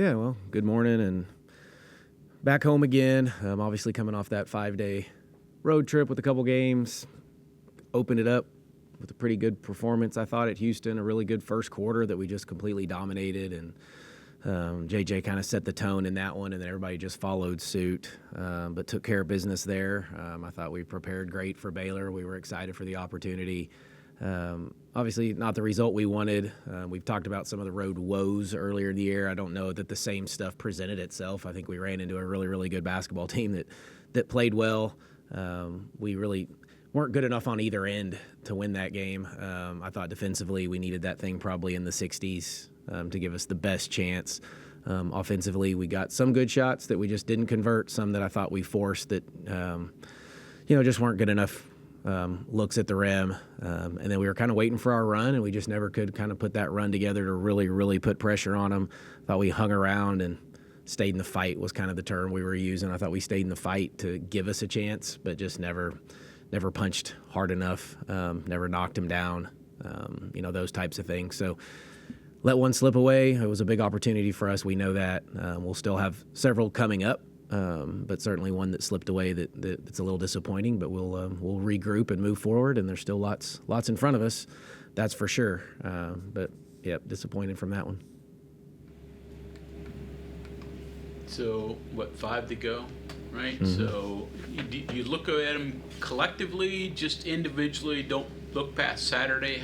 Yeah, well, good morning and back home again. Obviously coming off that 5-day road trip with a couple games. Opened it up with a pretty good performance, I thought, at Houston. A really good first quarter that we just completely dominated. And JJ kind of set the tone in that one, and then everybody just followed suit, but took care of business there. I thought we prepared great for Baylor. We were excited for the opportunity. Obviously not the result we wanted. We've talked about some of the road woes earlier in the year. I don't know that the same stuff presented itself. I think we ran into a really, really good basketball team that played well. We really weren't good enough on either end to win that game. I thought defensively we needed that thing probably in the 60s to give us the best chance. Offensively, we got some good shots that we just didn't convert, some that I thought we forced that just weren't good enough looks at the rim. And then we were kind of waiting for our run, and we just never could kind of put that run together to really, really put pressure on them. Thought we hung around and stayed in the fight was kind of the term we were using. I thought we stayed in the fight to give us a chance, but just never punched hard enough, never knocked him down, those types of things. So let one slip away. It was a big opportunity for us. We know that. We'll still have several coming up. But certainly one that slipped away that's a little disappointing. But we'll regroup and move forward, and there's still lots in front of us, that's for sure. But yeah, disappointed from that one. So 5 to go, right? Mm-hmm. So you look at them collectively, just individually. Don't look past Saturday.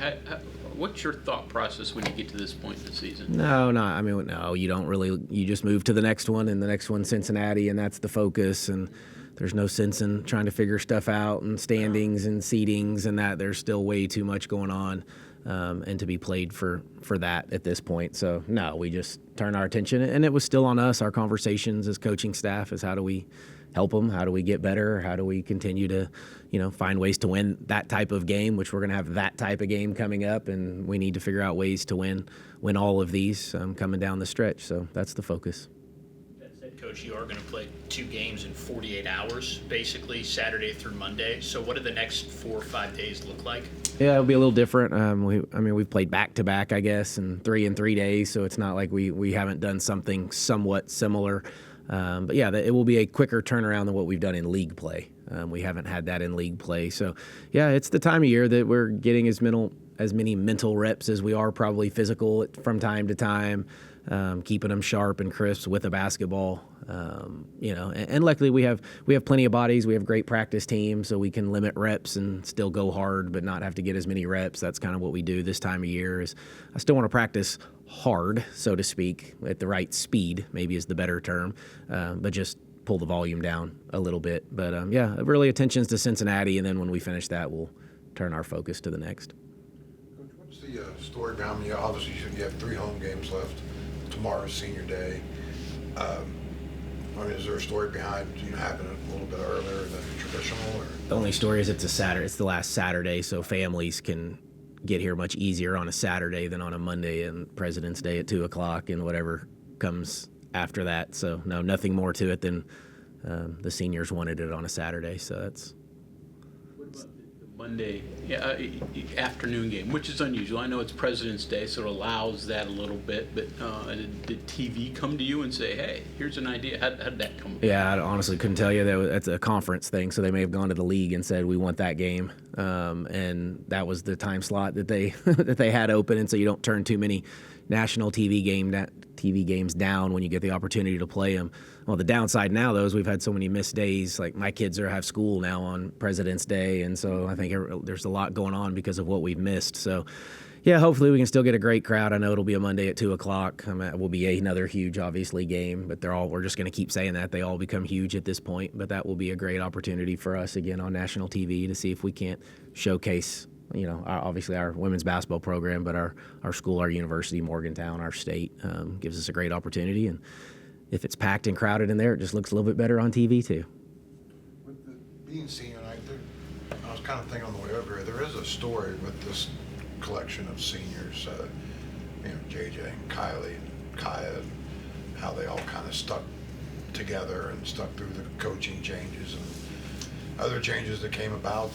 What's your thought process when you get to this point in the season? No, you don't really. You just move to the next one, and the next one's Cincinnati, and that's the focus. And there's no sense in trying to figure stuff out and standings and seedings and that. There's still way too much going on, and to be played for that at this point. So, no, we just turn our attention. And it was still on us, our conversations as coaching staff, is how do we help them? How do we get better? How do we continue to, find ways to win that type of game, which we're going to have that type of game coming up, and we need to figure out ways to win all of these coming down the stretch. So that's the focus. That said, Coach, you are going to play 2 games in 48 hours, basically Saturday through Monday. So what do the next 4 or 5 days look like? Yeah, it'll be a little different. We've played back-to-back, I guess, and 3 in 3 days, so it's not like we haven't done something somewhat similar. But yeah, it will be a quicker turnaround than what we've done in league play. We haven't had that in league play. So yeah, it's the time of year that we're getting as many mental reps as we are probably physical from time to time, keeping them sharp and crisp with a basketball. And luckily we have plenty of bodies. We have great practice teams, so we can limit reps and still go hard, but not have to get as many reps. That's kind of what we do this time of year. Is I still want to practice hard, so to speak, at the right speed, maybe is the better term, but just pull the volume down a little bit. But really attention's to Cincinnati, and then when we finish that, we'll turn our focus to the next. Coach, what's the story behind you? Obviously, you have 3 home games left. Tomorrow's senior day. Is there a story behind having it a little bit earlier than traditional? Or? The only story is it's a Saturday. It's the last Saturday, so families can get here much easier on a Saturday than on a Monday and President's Day at 2:00 and whatever comes after that. So no, nothing more to it than the seniors wanted it on a Saturday. So that's. What about the Monday afternoon game, which is unusual? I know it's President's Day, so it allows that a little bit. But did TV come to you and say, "Hey, here's an idea"? How did that come about? Yeah, I honestly couldn't tell you. That's a conference thing, so they may have gone to the league and said, "We want that game," and that was the time slot that they that they had open. And so you don't turn too many national TV games down when you get the opportunity to play them. Well, the downside now, though, is we've had so many missed days. Like my kids have school now on President's Day, and so I think there's a lot going on because of what we've missed. So, yeah, hopefully we can still get a great crowd. I know it'll be a Monday at 2:00. It will be another huge, obviously, game, but we're just going to keep saying that. They all become huge at this point, but that will be a great opportunity for us again on national TV to see if we can't showcase obviously our women's basketball program, but our school, our university, Morgantown, our state gives us a great opportunity. And if it's packed and crowded in there, it just looks a little bit better on TV too. With being senior night, I was kind of thinking on the way over here, there is a story with this collection of seniors, JJ and Kylie and Kaya, and how they all kind of stuck together and stuck through the coaching changes and other changes that came about.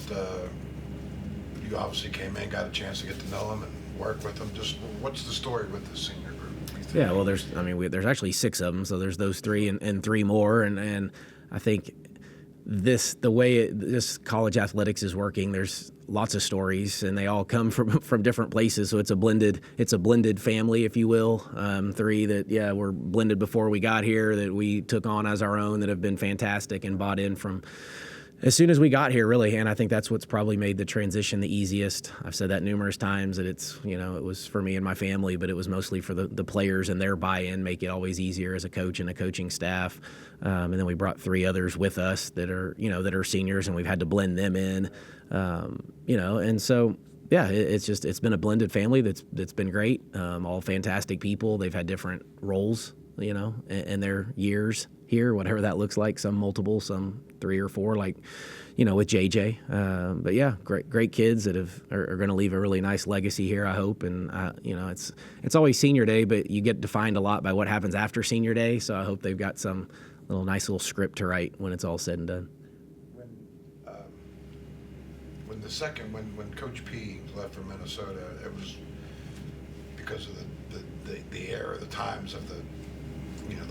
You obviously came in, got a chance to get to know them and work with them. Just what's the story with the senior group? Yeah, well, there's actually 6 of them, so there's those 3 and 3 more, and I think the way this college athletics is working, there's lots of stories, and they all come from different places. So it's a blended family, if you will. 3 that were blended before we got here, that we took on as our own, that have been fantastic and bought in from as soon as we got here, really. And I think that's what's probably made the transition the easiest. I've said that numerous times, that it's, it was for me and my family, but it was mostly for the players and their buy-in, make it always easier as a coach and a coaching staff. And then we brought 3 others with us that are seniors, and we've had to blend them in, and so, yeah, it's been a blended family that's been great. All fantastic people. They've had different roles, in their years here, whatever that looks like. Some multiple, some 3 or 4, like, with JJ. But yeah, great kids that are going to leave a really nice legacy here, I hope. And it's always senior day, but you get defined a lot by what happens after senior day. So I hope they've got some nice little script to write when it's all said and done. When Coach P left for Minnesota, it was because of the era, the times of the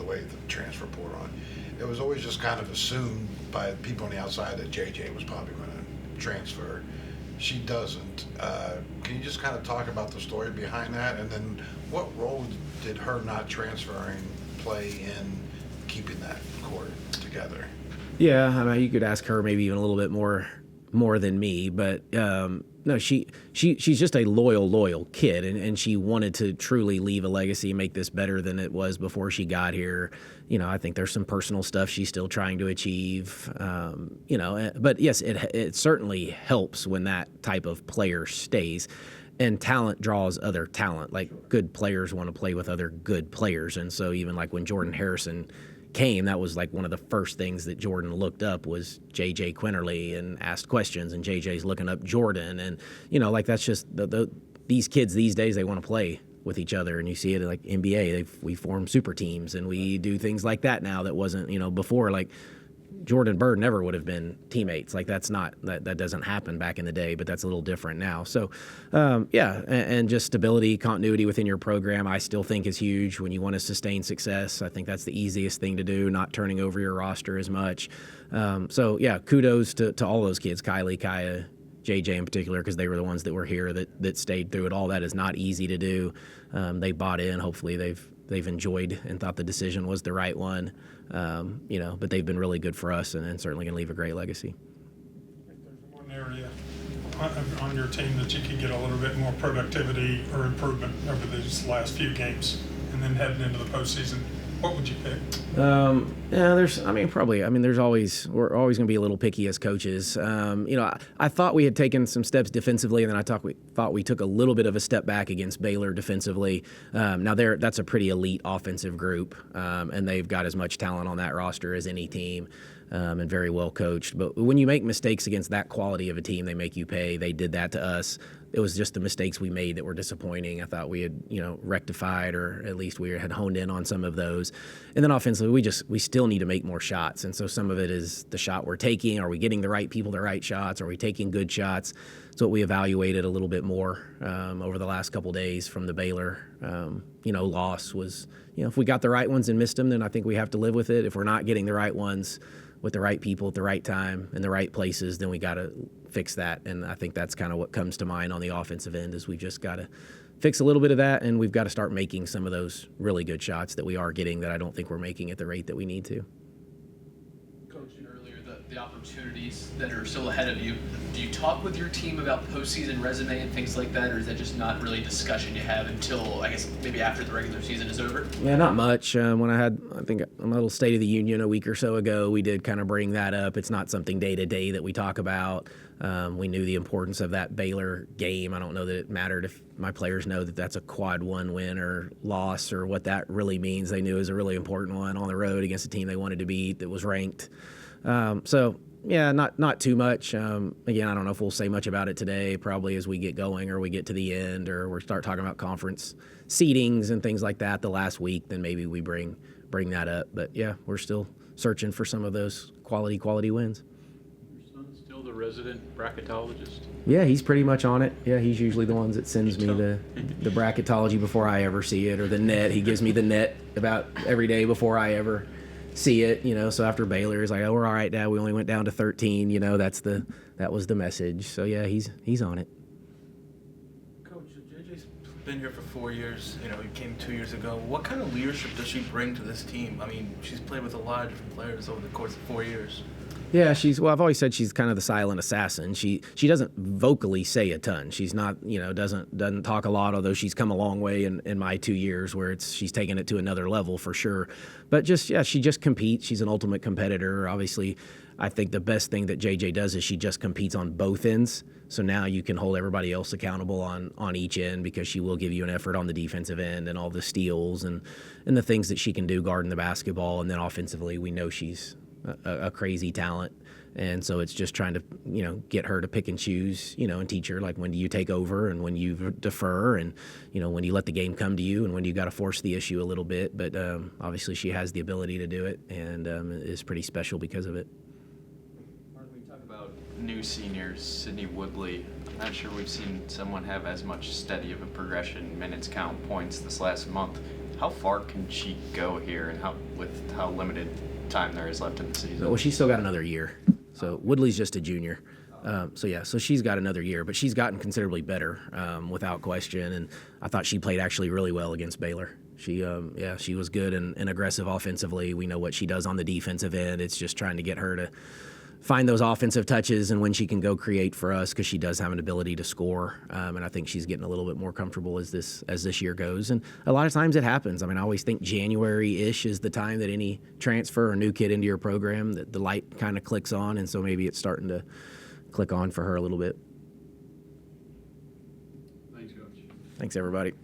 way the transfer poured on. It was always just kind of assumed by people on the outside that JJ was probably going to transfer. She doesn't. Can you just kind of talk about the story behind that, and then what role did her not transferring play in keeping that core together? Yeah, I mean, you could ask her maybe even a little bit more than me, but no, she's just a loyal kid, and she wanted to truly leave a legacy and make this better than it was before she got here. I think there's some personal stuff she's still trying to achieve, but yes, it certainly helps when that type of player stays. And talent draws other talent. Like, good players want to play with other good players, and so even like when Jordan Harrison came, that was like one of the first things that Jordan looked up was JJ Quinterly and asked questions, and JJ's looking up Jordan, and that's just these kids these days, they want to play with each other, and you see it like NBA. We form super teams, and we do things like that now that wasn't before. Like, Jordan Bird never would have been teammates. Like, that doesn't happen back in the day, but that's a little different now. So, and just stability, continuity within your program, I still think is huge when you want to sustain success. I think that's the easiest thing to do, not turning over your roster as much. So, yeah, kudos to all those kids, Kylie, Kaya, JJ in particular, because they were the ones that were here that stayed through it. All that is not easy to do. They bought in. Hopefully they've enjoyed and thought the decision was the right one. But they've been really good for us, and certainly going to leave a great legacy. If there's one area on your team that you could get a little bit more productivity or improvement over these last few games, and then heading into the postseason, what would you pick? We're always going to be a little picky as coaches. I thought we had taken some steps defensively, and then I thought we took a little bit of a step back against Baylor defensively. Now that's a pretty elite offensive group, and they've got as much talent on that roster as any team. And very well coached. But when you make mistakes against that quality of a team, they make you pay. They did that to us. It was just the mistakes we made that were disappointing. I thought we had, rectified, or at least we had honed in on some of those. And then offensively, we still need to make more shots. And so some of it is the shot we're taking. Are we getting the right people the right shots? Are we taking good shots? So what we evaluated a little bit more over the last couple days from the Baylor, loss was, if we got the right ones and missed them, then I think we have to live with it. If we're not getting the right ones with the right people at the right time in the right places, then we got to fix that. And I think that's kind of what comes to mind on the offensive end, is we just got to fix a little bit of that, and we've got to start making some of those really good shots that we are getting that I don't think we're making at the rate that we need to. Coach, earlier the opportunities that are still ahead of you. Do you talk with your team about postseason resume and things like that, or is that just not really a discussion you have until, I guess, maybe after the regular season is over? Yeah, not much. When I think a little State of the Union a week or so ago, we did kind of bring that up. It's not something day to day that we talk about. We knew the importance of that Baylor game. I don't know that it mattered if my players know that that's a quad 1 win or loss, or what that really means. They knew it was a really important one on the road against a team they wanted to beat that was ranked. Yeah, not too much. Again, I don't know if we'll say much about it today. Probably as we get going, or we get to the end, or we start talking about conference seedings and things like that the last week, then maybe we bring that up. But yeah, we're still searching for some of those quality wins. Your son's still the resident bracketologist? Yeah, he's pretty much on it. Yeah, he's usually the ones that sends me the bracketology before I ever see it, or the net. He gives me the net about every day before I ever see it. So after Baylor, he's like, "Oh, we're all right, Dad. We only went down to 13." That was the message. So yeah, he's on it. Coach, JJ's been here for 4 years. He came 2 years ago. What kind of leadership does she bring to this team? I mean, she's played with a lot of different players over the course of 4 years. Yeah, I've always said she's kind of the silent assassin. She doesn't vocally say a ton. She's not, doesn't talk a lot, although she's come a long way in my 2 years where she's taken it to another level for sure. But she just competes. She's an ultimate competitor. Obviously, I think the best thing that JJ does is she just competes on both ends. So now you can hold everybody else accountable on each end, because she will give you an effort on the defensive end and all the steals and the things that she can do guarding the basketball. And then offensively, we know she's a crazy talent, and so it's just trying to get her to pick and choose, and teach her, like, when do you take over and when you defer, and when you let the game come to you and when you got to force the issue a little bit. But obviously she has the ability to do it, and is pretty special because of it. Mark, when you talk about new seniors, Sydney Woodley, I'm not sure we've seen someone have as much steady of a progression, minutes count, points this last month. How far can she go here, and with how limited time there is left in the season? Well, she's still got another year. So Woodley's just a junior. So she's got another year, but she's gotten considerably better, without question. And I thought she played actually really well against Baylor. She was good and aggressive offensively. We know what she does on the defensive end. It's just trying to get her to find those offensive touches and when she can go create for us, because she does have an ability to score. And I think she's getting a little bit more comfortable as this year goes. And a lot of times it happens. I mean, I always think January-ish is the time that any transfer or new kid into your program, that the light kind of clicks on. And so maybe it's starting to click on for her a little bit. Thanks, Coach. Thanks, everybody.